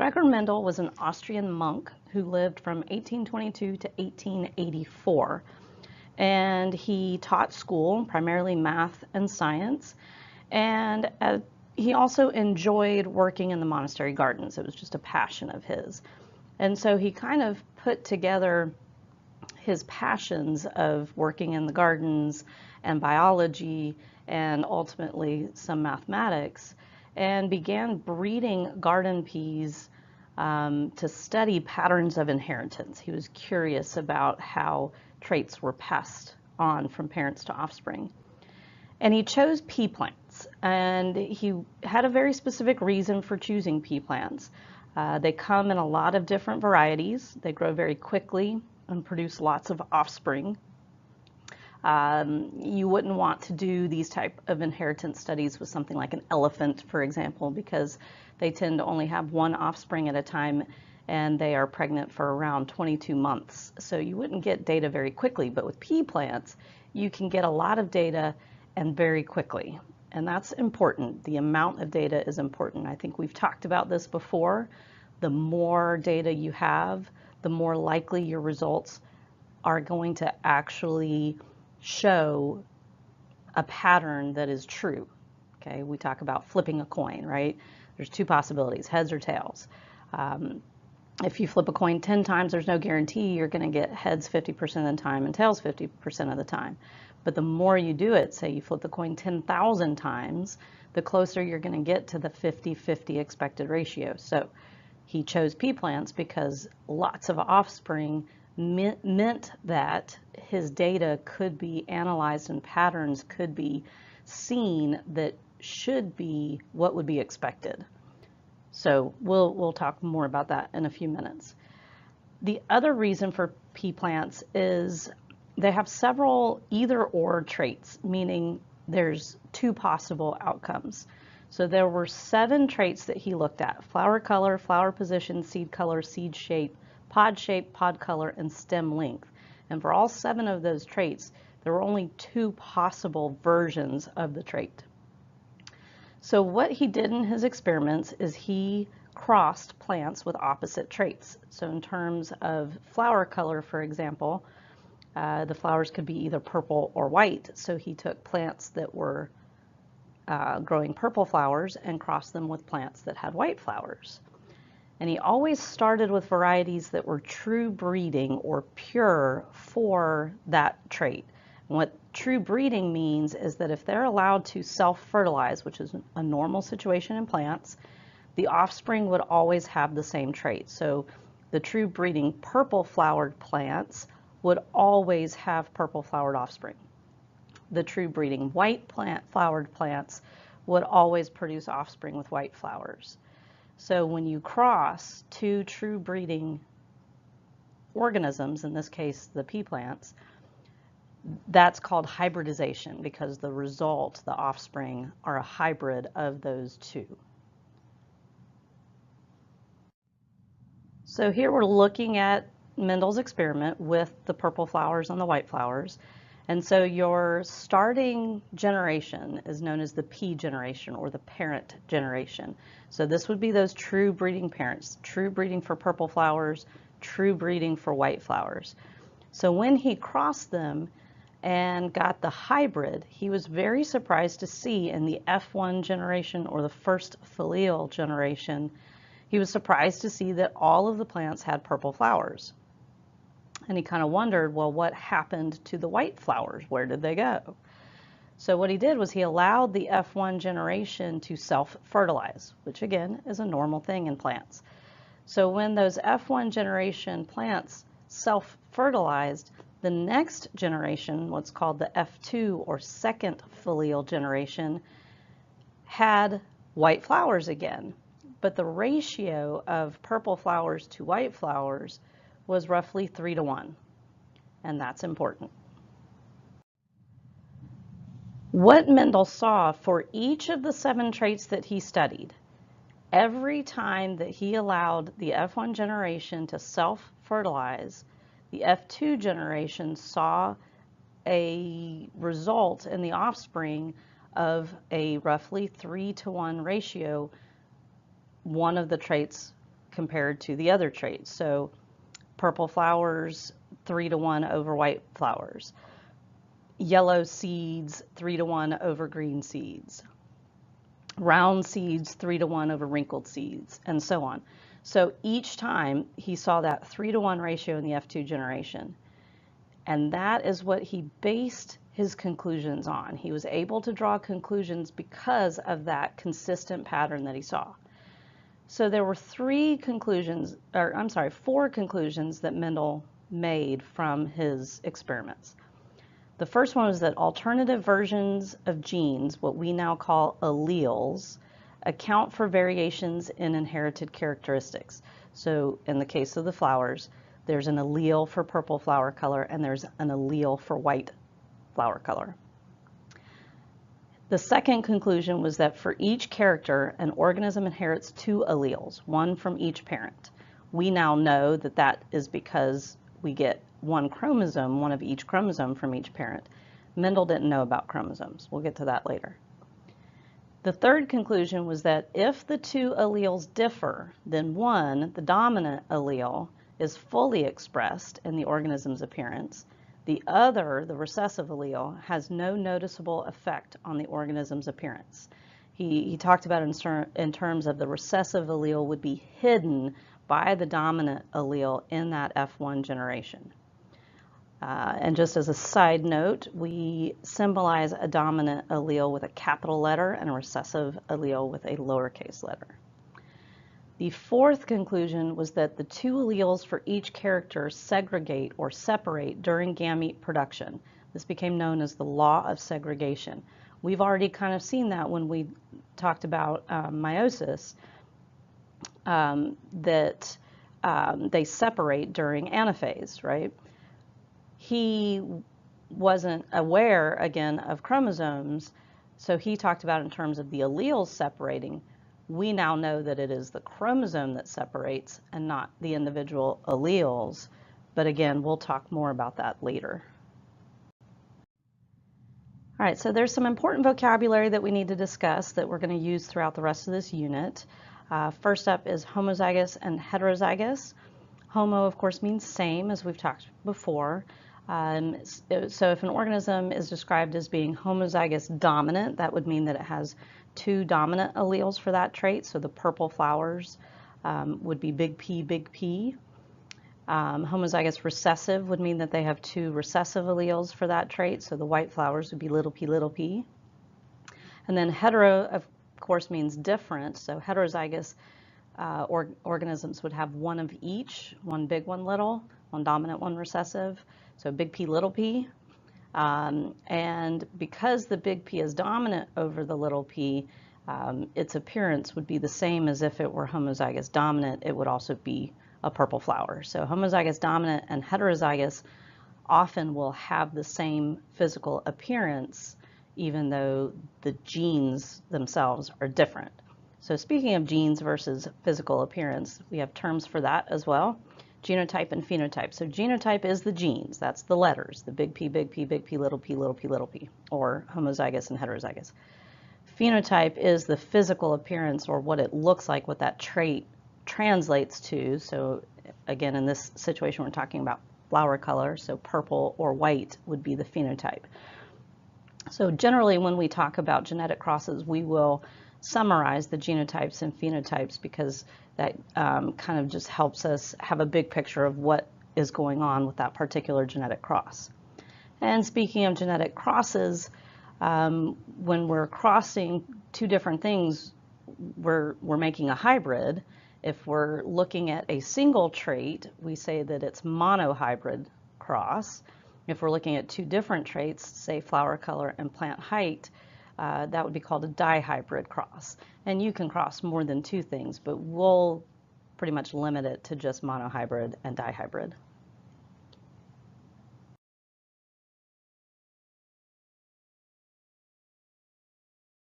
Gregor Mendel was an Austrian monk who lived from 1822 to 1884. And he taught school, primarily math and science. And he also enjoyed working in the monastery gardens. It was just a passion of his. And so he kind of put together his passions of working in the gardens and biology and ultimately some mathematics, and began breeding garden peas to study patterns of inheritance. He was curious about how traits were passed on from parents to offspring. And he chose pea plants, and he had a very specific reason for choosing pea plants. They come in a lot of different varieties. They grow very quickly and produce lots of offspring. You wouldn't want to do these type of inheritance studies with something like an elephant, for example, because they tend to only have one offspring at a time, and they are pregnant for around 22 months. So you wouldn't get data very quickly, but with pea plants, you can get a lot of data and very quickly. And that's important. The amount of data is important. I think we've talked about this before. The more data you have, the more likely your results are going to actually show a pattern that is true. Okay, we talk about flipping a coin, right? There's two possibilities, heads or tails. If you flip a coin 10 times, there's no guarantee you're going to get heads 50% of the time and tails 50% of the time. But the more you do it, say you flip the coin 10,000 times, the closer you're going to get to the 50-50 expected ratio. So he chose pea plants because lots of offspring meant that his data could be analyzed and patterns could be seen that should be what would be expected. So we'll talk more about that in a few minutes. The other reason for pea plants is they have several either-or traits, meaning there's two possible outcomes. So there were 7 traits that he looked at: flower color, flower position, seed color, seed shape, pod color, and stem length. And for all 7 of those traits, there were only 2 possible versions of the trait. So what he did in his experiments is he crossed plants with opposite traits. So in terms of flower color, for example, the flowers could be either purple or white. So he took plants that were growing purple flowers and crossed them with plants that had white flowers. And he always started with varieties that were true breeding or pure for that trait. And what true breeding means is that if they're allowed to self-fertilize, which is a normal situation in plants, the offspring would always have the same trait. So the true breeding purple flowered plants would always have purple flowered offspring. The true breeding white flowered plants would always produce offspring with white flowers. So when you cross 2 true breeding organisms, in this case the pea plants, that's called hybridization because the result, the offspring, are a hybrid of those 2. So here we're looking at Mendel's experiment with the purple flowers and the white flowers. And so your starting generation is known as the P generation, or the parent generation. So this would be those true breeding parents, true breeding for purple flowers, true breeding for white flowers. So when he crossed them and got the hybrid, he was very surprised to see in the F1 generation, or the first filial generation, he was surprised to see that all of the plants had purple flowers. And he kind of wondered, well, what happened to the white flowers? Where did they go? So what he did was he allowed the F1 generation to self-fertilize, which again is a normal thing in plants. So when those F1 generation plants self-fertilized, the next generation, what's called the F2 or second filial generation, had white flowers again. But the ratio of purple flowers to white flowers was roughly 3-to-1, and that's important. What Mendel saw for each of the 7 traits that he studied, every time that he allowed the F1 generation to self-fertilize, the F2 generation saw a result in the offspring of a roughly 3-to-1 ratio, one of the traits compared to the other traits. So purple flowers, 3-to-1 over white flowers. Yellow seeds, 3-to-1 over green seeds. Round seeds, 3-to-1 over wrinkled seeds, and so on. So each time he saw that 3-to-1 ratio in the F2 generation. And that is what he based his conclusions on. He was able to draw conclusions because of that consistent pattern that he saw. So there were four conclusions that Mendel made from his experiments. The first one was that alternative versions of genes, what we now call alleles, account for variations in inherited characteristics. So in the case of the flowers, there's an allele for purple flower color and there's an allele for white flower color. The second conclusion was that for each character, an organism inherits 2 alleles, one from each parent. We now know that that is because we get one of each chromosome from each parent. Mendel didn't know about chromosomes. We'll get to that later. The third conclusion was that if the 2 alleles differ, then one, the dominant allele, is fully expressed in the organism's appearance. The other, the recessive allele, has no noticeable effect on the organism's appearance. He talked about it in terms of the recessive allele would be hidden by the dominant allele in that F1 generation. And just as a side note, we symbolize a dominant allele with a capital letter and a recessive allele with a lowercase letter. The fourth conclusion was that the 2 alleles for each character segregate or separate during gamete production. This became known as the law of segregation. We've already kind of seen that when we talked about meiosis, that they separate during anaphase, right? He wasn't aware, again, of chromosomes, so he talked about in terms of the alleles separating. We now know that it is the chromosome that separates and not the individual alleles, but again, we'll talk more about that later. All right, so there's some important vocabulary that we need to discuss that we're going to use throughout the rest of this unit. First up is homozygous and heterozygous. Homo, of course, means same, as we've talked before. So if an organism is described as being homozygous dominant, that would mean that it has 2 dominant alleles for that trait. So the purple flowers would be big P, big P. Homozygous recessive would mean that they have 2 recessive alleles for that trait. So the white flowers would be little p, little p. And then hetero, of course, means different. So heterozygous organisms would have 1 of each, 1 big, 1 little, 1 dominant, 1 recessive. So big P, little p. And because the big P is dominant over the little p, its appearance would be the same as if it were homozygous dominant. It would also be a purple flower. So homozygous dominant and heterozygous often will have the same physical appearance, even though the genes themselves are different. So speaking of genes versus physical appearance, we have terms for that as well. Genotype and phenotype. So genotype is the genes, that's the letters, the big P, big P, big P, little p, little p, little p, or homozygous and heterozygous. Phenotype is the physical appearance, or what it looks like, what that trait translates to. So again, in this situation, we're talking about flower color, so purple or white would be the phenotype. So generally, when we talk about genetic crosses, we will summarize the genotypes and phenotypes because that kind of just helps us have a big picture of what is going on with that particular genetic cross. And speaking of genetic crosses, when we're crossing 2 different things, we're making a hybrid. If we're looking at a single trait, we say that it's monohybrid cross. If we're looking at 2 different traits, say flower color and plant height, that would be called a dihybrid cross. And you can cross more than 2 things, but we'll pretty much limit it to just monohybrid and dihybrid.